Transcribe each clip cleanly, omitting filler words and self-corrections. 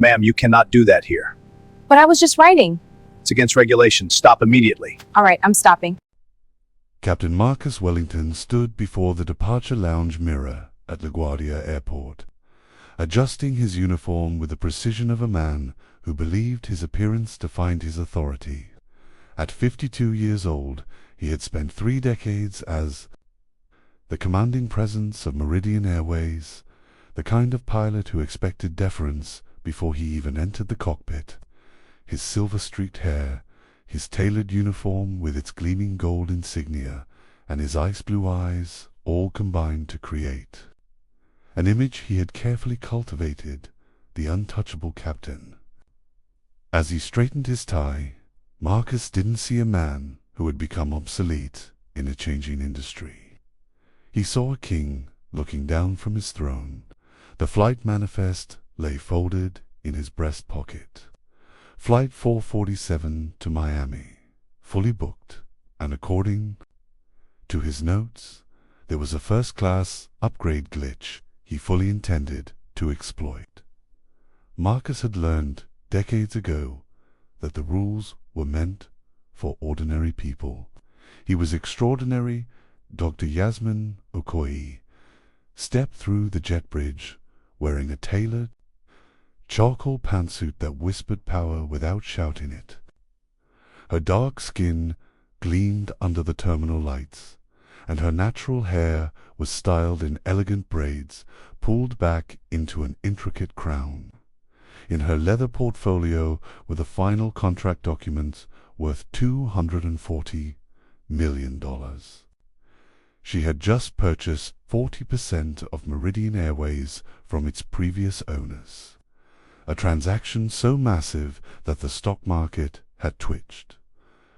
Ma'am, you cannot do that here. But I was just writing. It's against regulations. Stop immediately. All right, I'm stopping. Captain Marcus Wellington stood before the departure lounge mirror at LaGuardia Airport, adjusting his uniform with the precision of a man who believed his appearance defined his authority. At 52 years old, he had spent 3 decades as the commanding presence of Meridian Airways, the kind of pilot who expected deference before he even entered the cockpit. His silver-streaked hair, his tailored uniform with its gleaming gold insignia, and his ice-blue eyes all combined to create an image he had carefully cultivated, the untouchable captain. As he straightened his tie, Marcus didn't see a man who had become obsolete in a changing industry. He saw a king looking down from his throne. The flight manifest lay folded in his breast pocket. Flight 447 to Miami, fully booked, and according to his notes, there was a first-class upgrade glitch he fully intended to exploit. Marcus had learned decades ago that the rules were meant for ordinary people. He was extraordinary. Dr. Yasmin Okoye stepped through the jet bridge wearing a tailored charcoal pantsuit that whispered power without shouting it. Her dark skin gleamed under the terminal lights, and her natural hair was styled in elegant braids pulled back into an intricate crown. In her leather portfolio were the final contract documents worth $240 million. She had just purchased 40% of Meridian Airways from its previous owners, a transaction so massive that the stock market had twitched.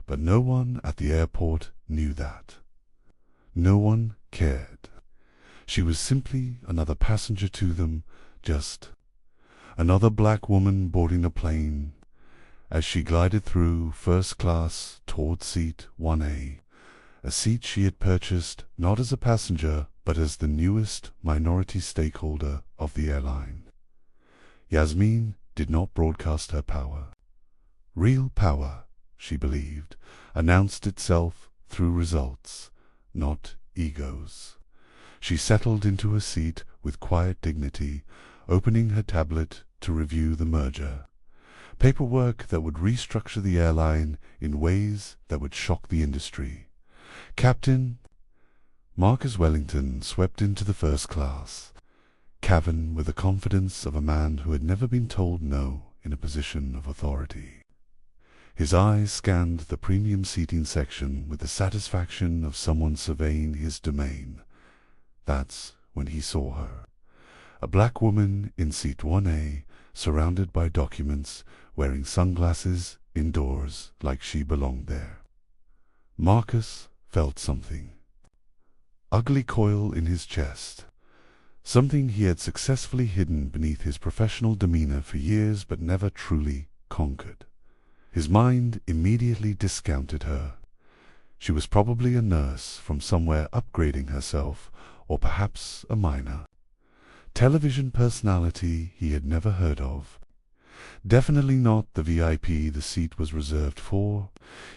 But no one at the airport knew that. No one cared. She was simply another passenger to them, just another black woman boarding a plane. As she glided through first class toward seat 1A, a seat she had purchased not as a passenger but as the newest minority stakeholder of the airline. Yasmin did not broadcast her power. Real power, she believed, announced itself through results, not egos. She settled into a seat with quiet dignity, opening her tablet to review the merger. Paperwork that would restructure the airline in ways that would shock the industry. Captain Marcus Wellington swept into the first class cabin with the confidence of a man who had never been told no in a position of authority. His eyes scanned the premium seating section with the satisfaction of someone surveying his domain. That's when he saw her. A black woman in seat 1A, surrounded by documents, wearing sunglasses indoors like she belonged there. Marcus felt something. Ugly coil in his chest. Something he had successfully hidden beneath his professional demeanor for years but never truly conquered. His mind immediately discounted her. She was probably a nurse from somewhere upgrading herself, or perhaps a minor. Television personality he had never heard of. Definitely not the VIP the seat was reserved for.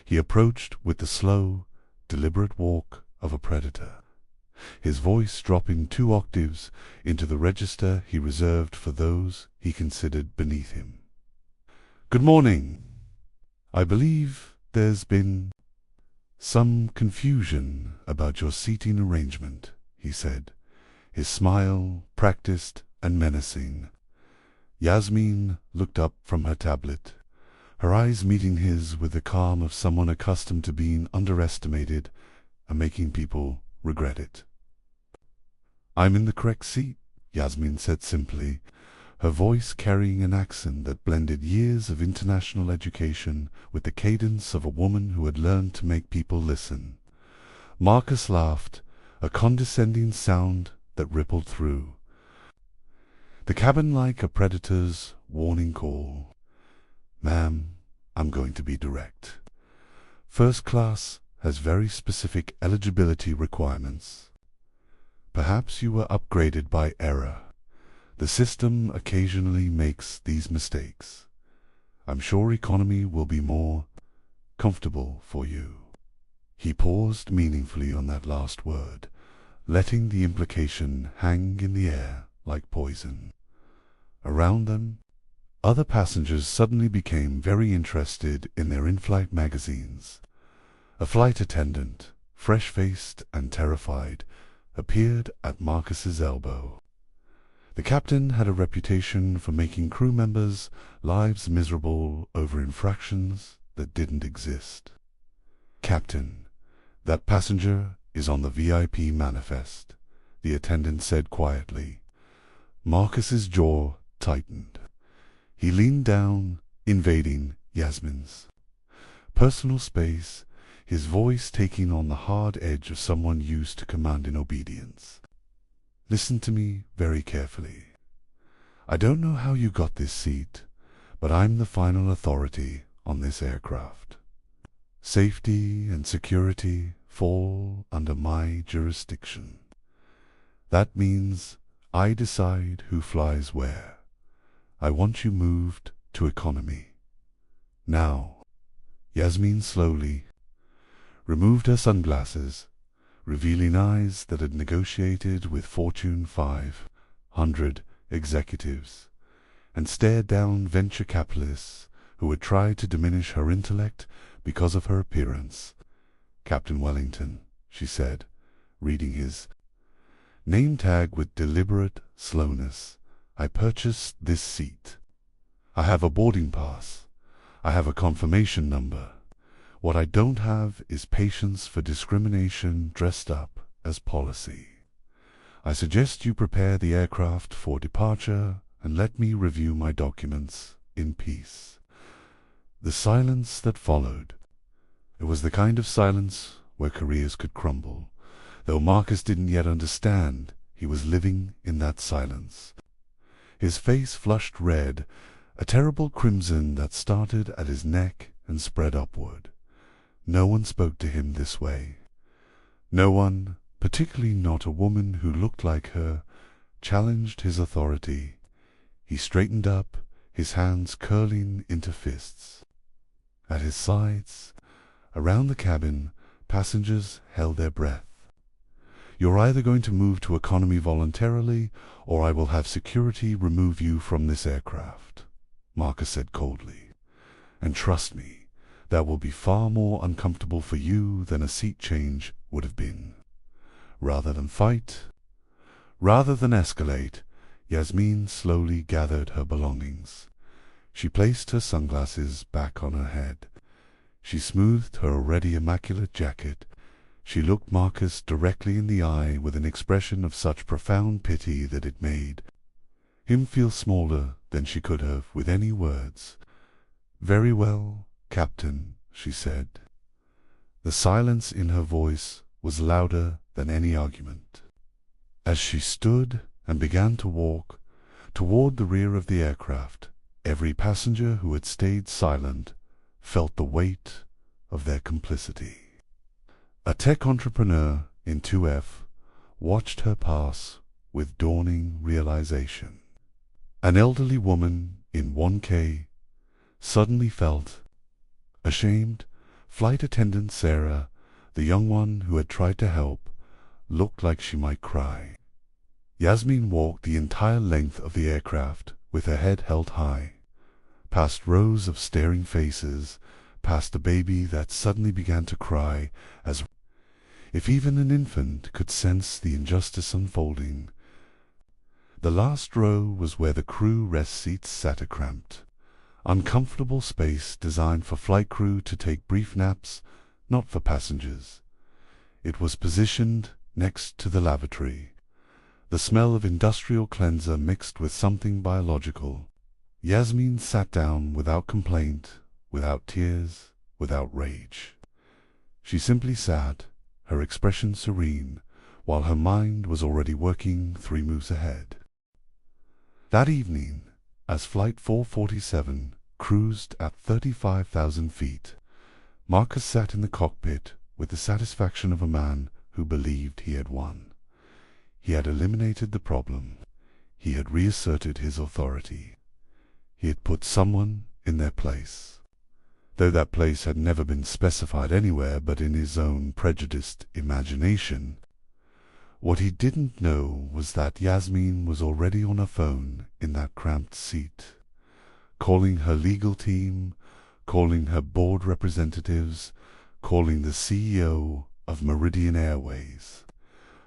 He approached with the slow, deliberate walk of a predator, his voice dropping 2 octaves into the register he reserved for those he considered beneath him. "Good morning. I believe there's been some confusion about your seating arrangement," he said, his smile practiced and menacing. Yasmin looked up from her tablet, her eyes meeting his with the calm of someone accustomed to being underestimated and making people regret it. "I'm in the correct seat," Yasmin said simply, her voice carrying an accent that blended years of international education with the cadence of a woman who had learned to make people listen. Marcus laughed, a condescending sound that rippled through the cabin like a predator's warning call. "Ma'am, I'm going to be direct. First class has very specific eligibility requirements. Perhaps you were upgraded by error. The system occasionally makes these mistakes. I'm sure economy will be more comfortable for you." He paused meaningfully on that last word, letting the implication hang in the air like poison. Around them, other passengers suddenly became very interested in their in-flight magazines. A flight attendant, fresh-faced and terrified, appeared at Marcus's elbow. The captain had a reputation for making crew members' lives miserable over infractions that didn't exist. "Captain, that passenger is on the VIP manifest," the attendant said quietly. Marcus's jaw tightened. He leaned down, invading Yasmin's personal space, his voice taking on the hard edge of someone used to commanding obedience. "Listen to me very carefully. I don't know how you got this seat, but I'm the final authority on this aircraft. Safety and security fall under my jurisdiction. That means I decide who flies where. I want you moved to economy. Now." Yasmin slowly removed her sunglasses, revealing eyes that had negotiated with Fortune 500 executives, and stared down venture capitalists who had tried to diminish her intellect because of her appearance. "Captain Wellington," she said, reading his name tag with deliberate slowness, "I purchased this seat. I have a boarding pass. I have a confirmation number. What I don't have is patience for discrimination dressed up as policy. I suggest you prepare the aircraft for departure and let me review my documents in peace." The silence that followed. It was the kind of silence where careers could crumble. Though Marcus didn't yet understand, he was living in that silence. His face flushed red, a terrible crimson that started at his neck and spread upward. No one spoke to him this way. No one, particularly not a woman who looked like her, challenged his authority. He straightened up, his hands curling into fists. At his sides, around the cabin, passengers held their breath. "You're either going to move to economy voluntarily, or I will have security remove you from this aircraft," Marcus said coldly. "And trust me, that will be far more uncomfortable for you than a seat change would have been. Rather than fight, rather than escalate," Yasmin slowly gathered her belongings. She placed her sunglasses back on her head. She smoothed her already immaculate jacket. She looked Marcus directly in the eye with an expression of such profound pity that it made him feel smaller than she could have with any words. "Very well, Captain," she said. The silence in her voice was louder than any argument. As she stood and began to walk toward the rear of the aircraft, every passenger who had stayed silent felt the weight of their complicity. A tech entrepreneur in 2F watched her pass with dawning realization. An elderly woman in 1K suddenly felt ashamed. Flight attendant Sarah, the young one who had tried to help, looked like she might cry. Yasmin walked the entire length of the aircraft with her head held high, past rows of staring faces, past a baby that suddenly began to cry as if even an infant could sense the injustice unfolding. The last row was where the crew rest seats sat, a cramped, uncomfortable space designed for flight crew to take brief naps, not for passengers. It was positioned next to the lavatory. The smell of industrial cleanser mixed with something biological. Yasmin sat down without complaint, without tears, without rage. She simply sat, her expression serene, while her mind was already working 3 moves ahead. That evening, as Flight 447 cruised at 35,000 feet, Marcus sat in the cockpit with the satisfaction of a man who believed he had won. He had eliminated the problem. he had reasserted his authority. He had put someone in their place, though that place had never been specified anywhere but in his own prejudiced imagination. What he didn't know was that Yasmin was already on her phone in that cramped seat, calling her legal team, calling her board representatives, calling the CEO of Meridian Airways.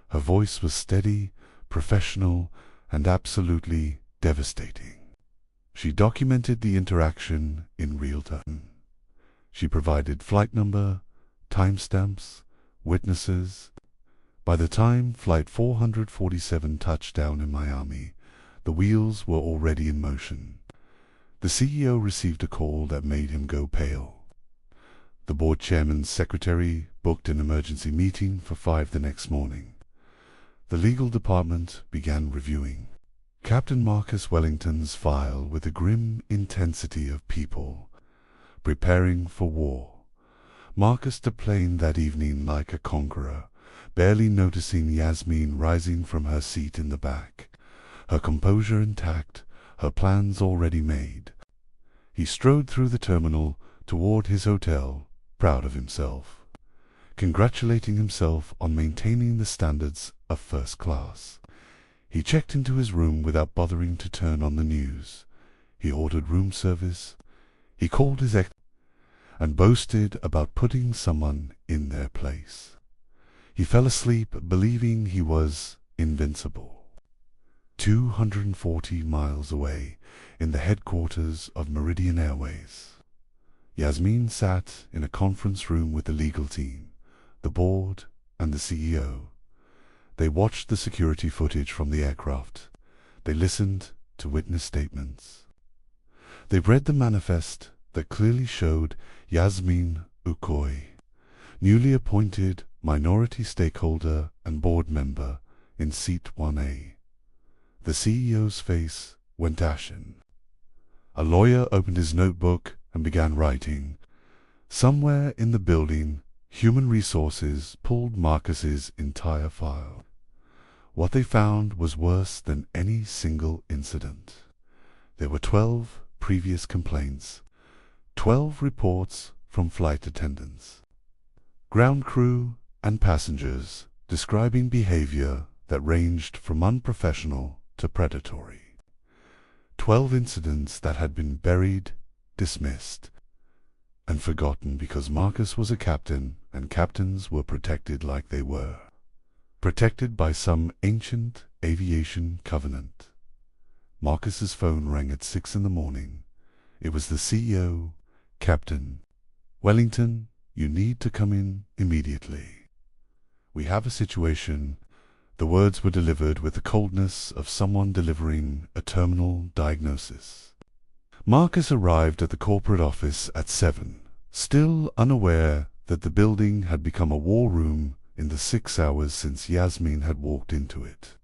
Her voice was steady, professional, and absolutely devastating. She documented the interaction in real time. She provided flight number, timestamps, witnesses. By the time Flight 447 touched down in Miami, the wheels were already in motion. The CEO received a call that made him go pale. The board chairman's secretary booked an emergency meeting for 5 the next morning. The legal department began reviewing Captain Marcus Wellington's file with a grim intensity of people preparing for war. Marcus deplaned that evening like a conqueror, barely noticing Yasmin rising from her seat in the back, her composure intact, her plans already made. He strode through the terminal toward his hotel, proud of himself, congratulating himself on maintaining the standards of first class. He checked into his room without bothering to turn on the news. He ordered room service. He called his ex and boasted about putting someone in their place. He fell asleep believing he was invincible. 240 miles away, in the headquarters of Meridian Airways, Yasmin sat in a conference room with the legal team, the board, and the CEO. They watched the security footage from the aircraft. They listened to witness statements. They read the manifest that clearly showed Yasmin Ukoi, newly appointed minority stakeholder and board member, in seat 1A. The CEO's face went ashen. A lawyer opened his notebook and began writing. Somewhere in the building, Human Resources pulled Marcus's entire file. What they found was worse than any single incident. There were 12 previous complaints, 12 reports from flight attendants, ground crew, and passengers describing behavior that ranged from unprofessional to predatory. 12 incidents that had been buried, dismissed, and forgotten because Marcus was a captain and captains were protected like they were. Protected by some ancient aviation covenant. Marcus's phone rang at 6 in the morning. It was the CEO. Captain Wellington, you need to come in immediately. We have a situation. The words were delivered with the coldness of someone delivering a terminal diagnosis. Marcus arrived at the corporate office at 7, still unaware that the building had become a war room in the 6 hours since Yasmin had walked into it.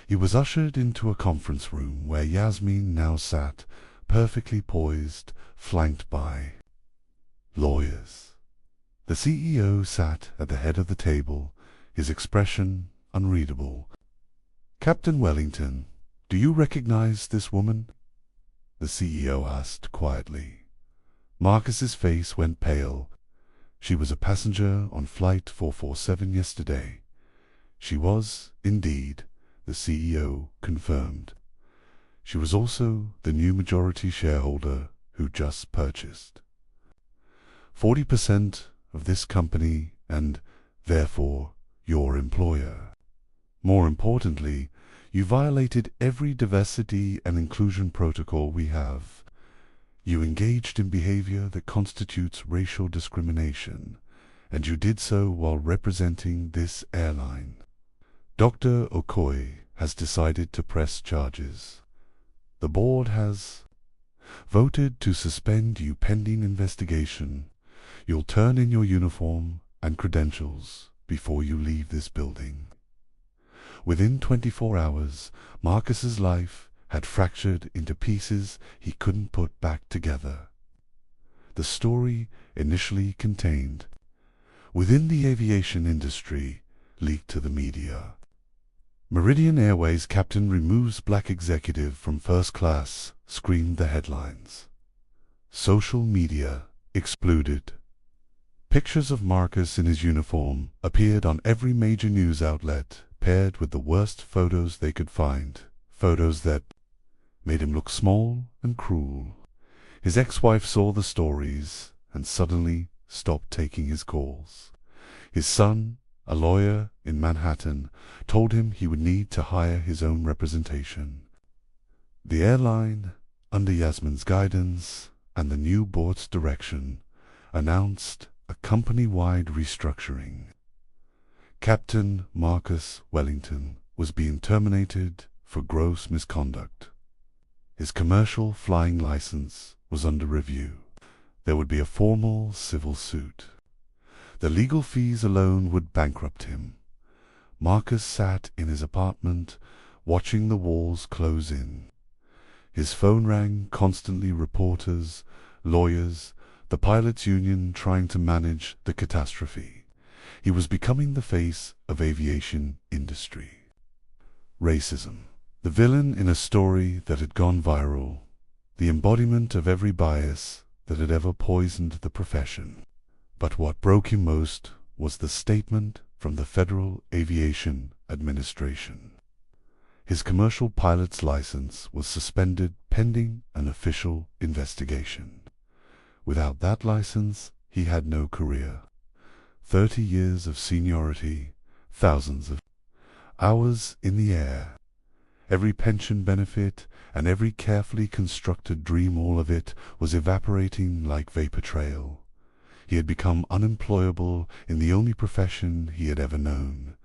He was ushered into a conference room where Yasmin now sat, perfectly poised, flanked by lawyers. The CEO sat at the head of the table, his expression unreadable. Captain Wellington, do you recognize this woman? The CEO asked quietly. Marcus's face went pale. She was a passenger on Flight 447 yesterday. She was, indeed, the CEO confirmed. She was also the new majority shareholder who just purchased 40% of this company and, therefore, your employer. More importantly, you violated every diversity and inclusion protocol we have. You engaged in behavior that constitutes racial discrimination, and you did so while representing this airline. Dr. Okoi has decided to press charges. The board has voted to suspend you pending investigation. You'll turn in your uniform and credentials before you leave this building. Within 24 hours, Marcus's life had fractured into pieces he couldn't put back together. The story initially contained within the aviation industry leaked to the media. Meridian Airways captain removes black executive from first class, screamed the headlines. Social media exploded. Pictures of Marcus in his uniform appeared on every major news outlet, paired with the worst photos they could find, photos that made him look small and cruel. His ex-wife saw the stories and suddenly stopped taking his calls. His son, a lawyer in Manhattan, told him he would need to hire his own representation. The airline, under Yasmin's guidance and the new board's direction, announced a company-wide restructuring. Captain Marcus Wellington was being terminated for gross misconduct. His commercial flying license was under review. There would be a formal civil suit. The legal fees alone would bankrupt him. Marcus sat in his apartment, watching the walls close in. His phone rang constantly, reporters, lawyers, the pilots' union trying to manage the catastrophe. He was becoming the face of aviation industry. Racism, the villain in a story that had gone viral, the embodiment of every bias that had ever poisoned the profession. But what broke him most was the statement from the Federal Aviation Administration. His commercial pilot's license was suspended pending an official investigation. Without that license, he had no career. 30 years of seniority, thousands of hours in the air, every pension benefit and every carefully constructed dream, all of it was evaporating like vapor trail. He had become unemployable in the only profession he had ever known.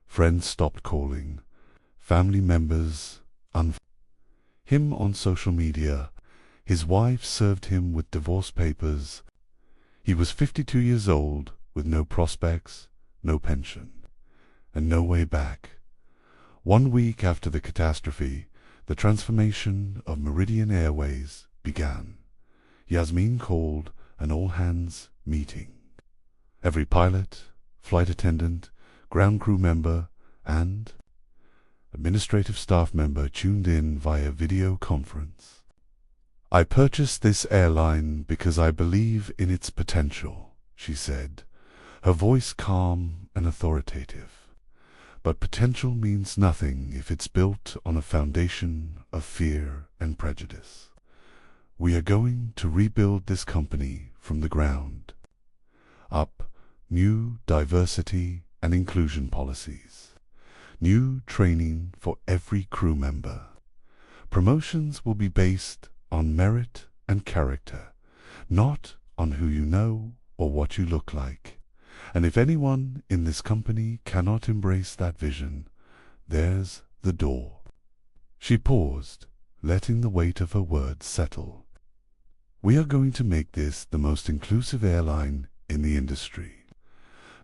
Friends stopped calling, family members him on social media. His wife served him with divorce papers. He was 52 years old, with no prospects, no pension, and no way back. 1 week after the catastrophe, the transformation of Meridian Airways began. Yasmin called an all-hands meeting. Every pilot, flight attendant, ground crew member, and administrative staff member tuned in via video conference. "I purchased this airline because I believe in its potential," she said, her voice calm and authoritative. "But potential means nothing if it's built on a foundation of fear and prejudice. We are going to rebuild this company from the ground up, new diversity and inclusion policies, new training for every crew member. Promotions will be based on merit and character, not on who you know or what you look like. And if anyone in this company cannot embrace that vision, there's the door." She paused, letting the weight of her words settle. "We are going to make this the most inclusive airline in the industry.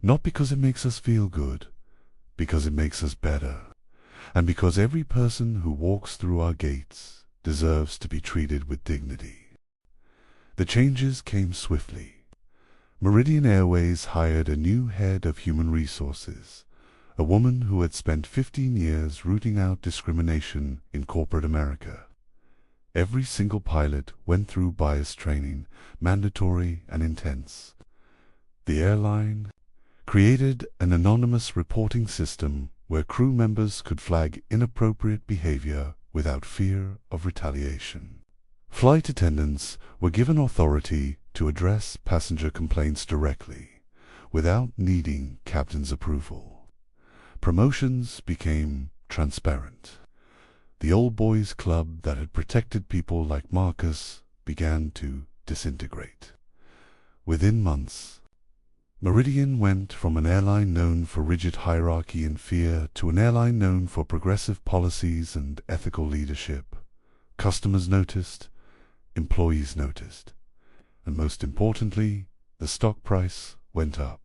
Not because it makes us feel good, because it makes us better, and because every person who walks through our gates deserves to be treated with dignity." The changes came swiftly. Meridian Airways hired a new head of human resources, a woman who had spent 15 years rooting out discrimination in corporate America. Every single pilot went through bias training, mandatory and intense. The airline created an anonymous reporting system where crew members could flag inappropriate behavior without fear of retaliation. Flight attendants were given authority to address passenger complaints directly, without needing captain's approval. Promotions became transparent. The old boys club that had protected people like Marcus began to disintegrate. Within months, Meridian went from an airline known for rigid hierarchy and fear to an airline known for progressive policies and ethical leadership. Customers noticed, employees noticed, and most importantly, the stock price went up.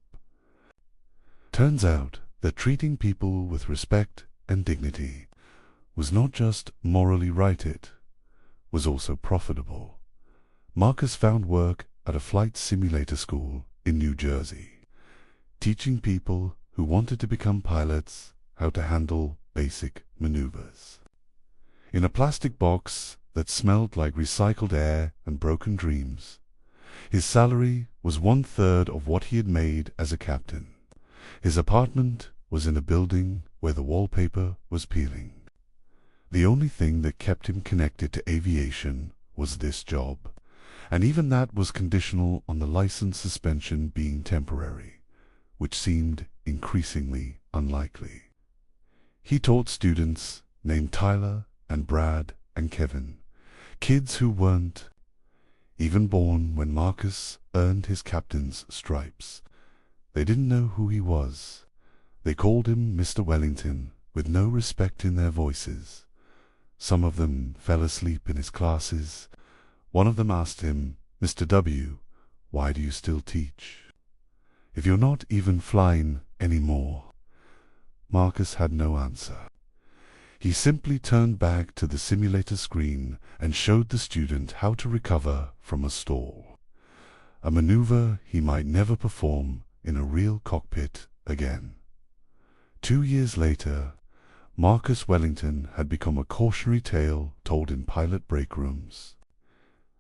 Turns out that treating people with respect and dignity was not just morally right, it was also profitable. Marcus found work at a flight simulator school in New Jersey, teaching people who wanted to become pilots how to handle basic maneuvers. In a plastic box that smelled like recycled air and broken dreams, his salary was 1/3 of what he had made as a captain. His apartment was in a building where the wallpaper was peeling. The only thing that kept him connected to aviation was this job, and even that was conditional on the license suspension being temporary, which seemed increasingly unlikely. He taught students named Tyler and Brad and Kevin, kids who weren't even born when Marcus earned his captain's stripes. They didn't know who he was. They called him Mr. Wellington with no respect in their voices. Some of them fell asleep in his classes. One of them asked him, "Mr. W, why do you still teach? If you're not even flying anymore." Marcus had no answer. He simply turned back to the simulator screen and showed the student how to recover from a stall, a maneuver he might never perform in a real cockpit again. 2 years later, Marcus Wellington had become a cautionary tale told in pilot break rooms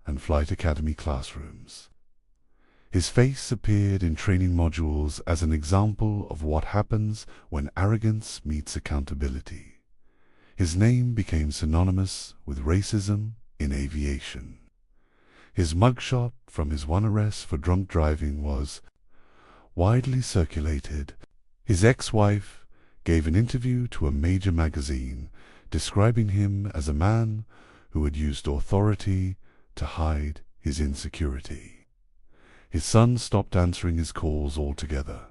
and flight academy classrooms. His face appeared in training modules as an example of what happens when arrogance meets accountability. His name became synonymous with racism in aviation. His mugshot from his one arrest for drunk driving was widely circulated. His ex-wife gave an interview to a major magazine describing him as a man who had used authority to hide his insecurity. His son stopped answering his calls altogether.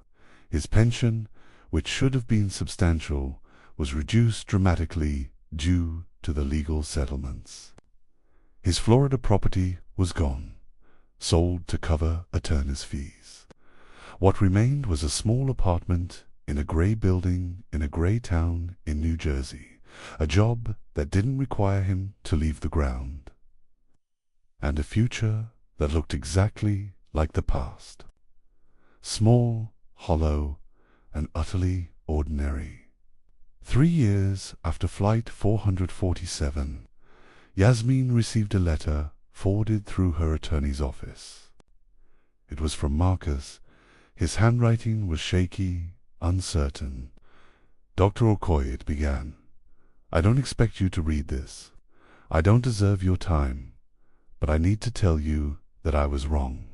His pension, which should have been substantial, was reduced dramatically due to the legal settlements. His Florida property was gone, sold to cover attorney's fees. What remained was a small apartment in a gray building in a gray town in New Jersey, a job that didn't require him to leave the ground, and a future that looked exactly like the past. Small, hollow, and utterly ordinary. 3 years after Flight 447, Yasmin received a letter forwarded through her attorney's office. It was from Marcus. His handwriting was shaky, uncertain. "Dr. Okoye," it began, "I don't expect you to read this. I don't deserve your time, but I need to tell you that I was wrong.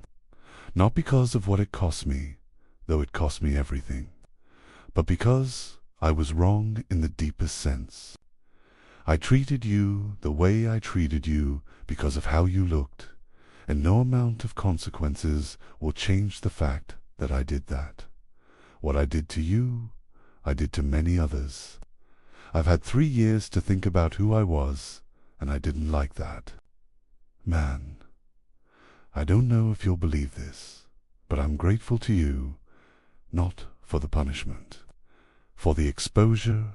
Not because of what it cost me, though it cost me everything, but because I was wrong in the deepest sense. I treated you the way I treated you because of how you looked, and no amount of consequences will change the fact that I did that. What I did to you, I did to many others. I've had 3 years to think about who I was, and I didn't like that. Man, I don't know if you'll believe this, but I'm grateful to you, not for the punishment, for the exposure,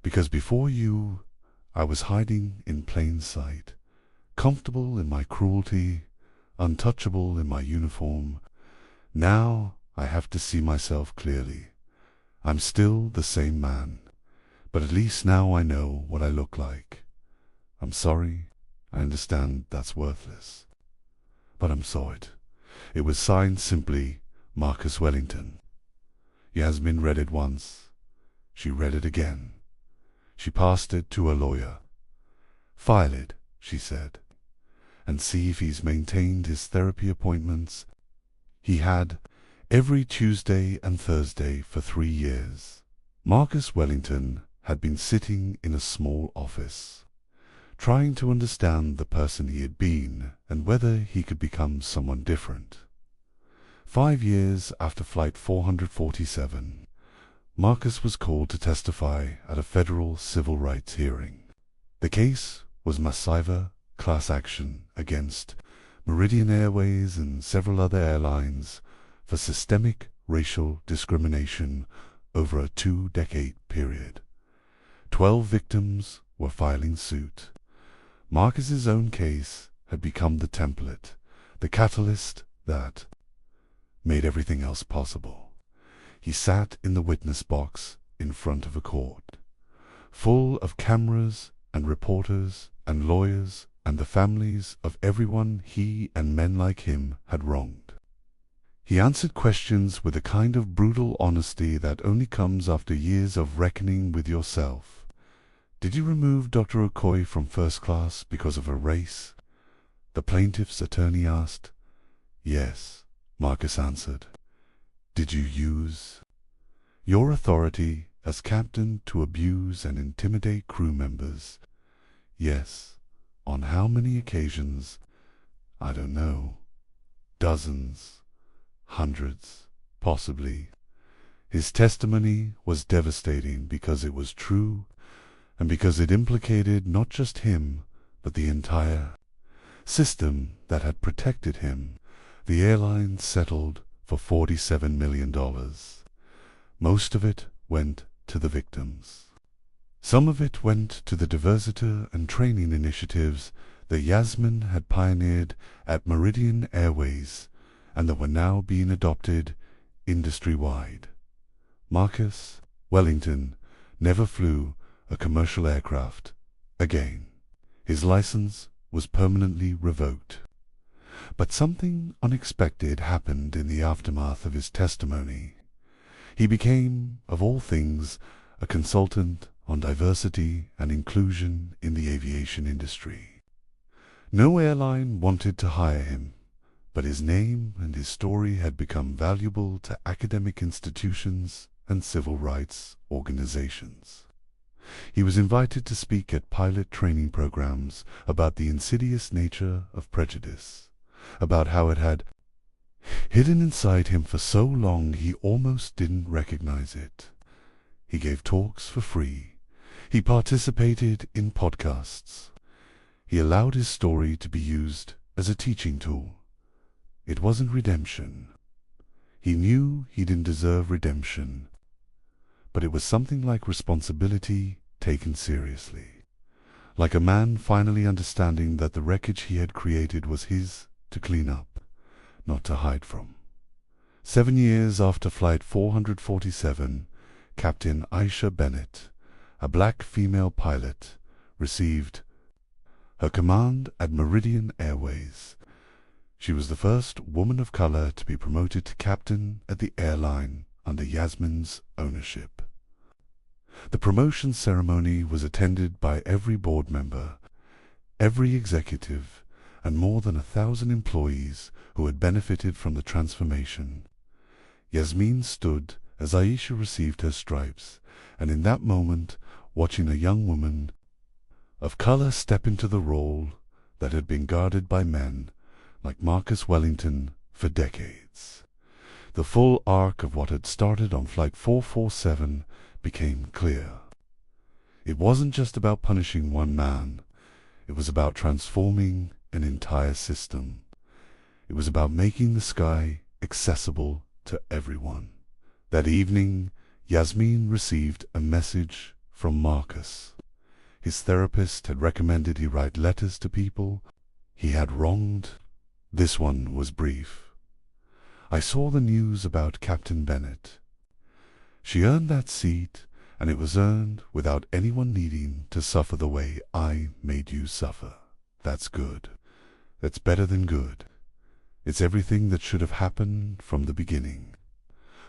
because before you, I was hiding in plain sight, comfortable in my cruelty, untouchable in my uniform. Now I have to see myself clearly. I'm still the same man, but at least now I know what I look like. I'm sorry, I understand that's worthless, but I'm sorry. It was signed simply Marcus Wellington. Yasmin read it once. She read it again. She passed it to a lawyer. "File it," she said, "and see if he's maintained his therapy appointments." He had, every Tuesday and Thursday for 3 years. Marcus Wellington had been sitting in a small office, trying to understand the person he had been and whether he could become someone different. 5 years after Flight 447, Marcus was called to testify at a federal civil rights hearing. The case was massive class action against Meridian Airways and several other airlines for systemic racial discrimination over a 2-decade period. 12 victims were filing suit. Marcus's own case had become the template, the catalyst that made everything else possible. He sat in the witness box in front of a court, full of cameras and reporters and lawyers and the families of everyone he and men like him had wronged. He answered questions with a kind of brutal honesty that only comes after years of reckoning with yourself. Did you remove Dr. Okoye from first class because of her race? The plaintiff's attorney asked. Yes, Marcus answered. Did you use your authority as captain to abuse and intimidate crew members? Yes. On how many occasions? I don't know. Dozens. Hundreds. Possibly. His testimony was devastating because it was true and because it implicated not just him, but the entire system that had protected him. The airline settled for $47 million. Most of it went to the victims. Some of it went to the diversity and training initiatives that Yasmin had pioneered at Meridian Airways and that were now being adopted industry-wide. Marcus Wellington never flew a commercial aircraft again. His license was permanently revoked. But something unexpected happened in the aftermath of his testimony. He became, of all things, a consultant on diversity and inclusion in the aviation industry. No airline wanted to hire him, but his name and his story had become valuable to academic institutions and civil rights organizations. He was invited to speak at pilot training programs about the insidious nature of prejudice, about how it had hidden inside him for so long he almost didn't recognize it. He gave talks for free. He participated in podcasts. He allowed his story to be used as a teaching tool. It wasn't redemption. He knew he didn't deserve redemption, but it was something like responsibility taken seriously. Like a man finally understanding that the wreckage he had created was his to clean up, not to hide from. 7 years after Flight 447, Captain Aisha Bennett, a black female pilot, received her command at Meridian Airways. She was the first woman of color to be promoted to captain at the airline under Yasmin's ownership. The promotion ceremony was attended by every board member, every executive, and more than 1,000 employees who had benefited from the transformation. Yasmin stood as Aisha received her stripes, and in that moment, watching a young woman of color step into the role that had been guarded by men like Marcus Wellington for decades. The full arc of what had started on Flight 447 became clear. It wasn't just about punishing one man. It was about transforming an entire system. It was about making the sky accessible to everyone. That evening, Yasmin received a message from Marcus. His therapist had recommended he write letters to people he had wronged. This one was brief. I saw the news about Captain Bennett. She earned that seat, and it was earned without anyone needing to suffer the way I made you suffer. That's good. That's better than good. It's everything that should have happened from the beginning.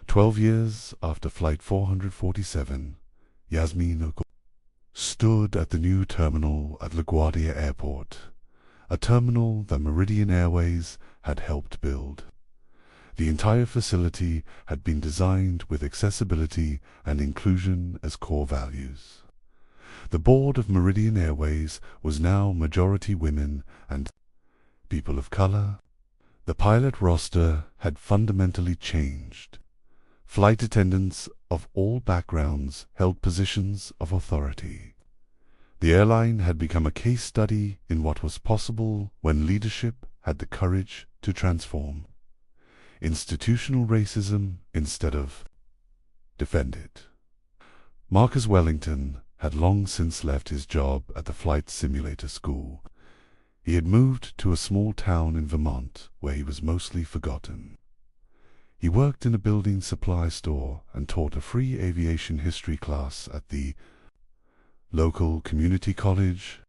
12 years after Flight 447, Yasmin stood at the new terminal at LaGuardia Airport, a terminal that Meridian Airways had helped build. The entire facility had been designed with accessibility and inclusion as core values. The board of Meridian Airways was now majority women and people of color. The pilot roster had fundamentally changed. Flight attendants of all backgrounds held positions of authority. The airline had become a case study in what was possible when leadership had the courage to transform. Institutional racism instead of defend it. Marcus Wellington had long since left his job at the flight simulator school. He had moved to a small town in Vermont where he was mostly forgotten. He worked in a building supply store and taught a free aviation history class at the local community college.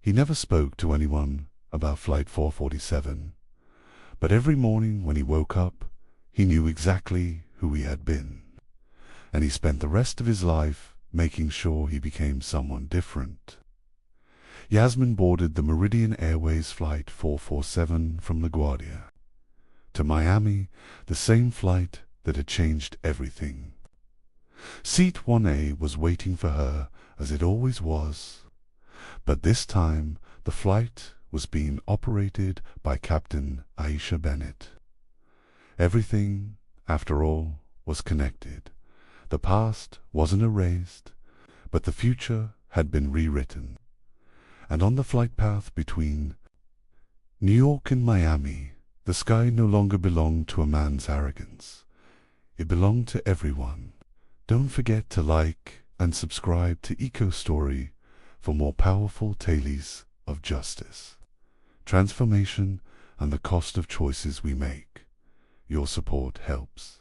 He never spoke to anyone about Flight 447, but every morning when he woke up, he knew exactly who he had been, and he spent the rest of his life making sure he became someone different. Yasmin boarded the Meridian Airways Flight 447 from LaGuardia to Miami, the same flight that had changed everything. Seat 1A was waiting for her as it always was, but this time the flight was being operated by Captain Aisha Bennett. Everything, after all, was connected. The past wasn't erased, but the future had been rewritten. And on the flight path between New York and Miami, the sky no longer belonged to a man's arrogance. It belonged to everyone. Don't forget to like and subscribe to EchoStory for more powerful tales of justice, transformation, and the cost of choices we make. Your support helps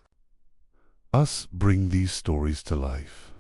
us bring these stories to life.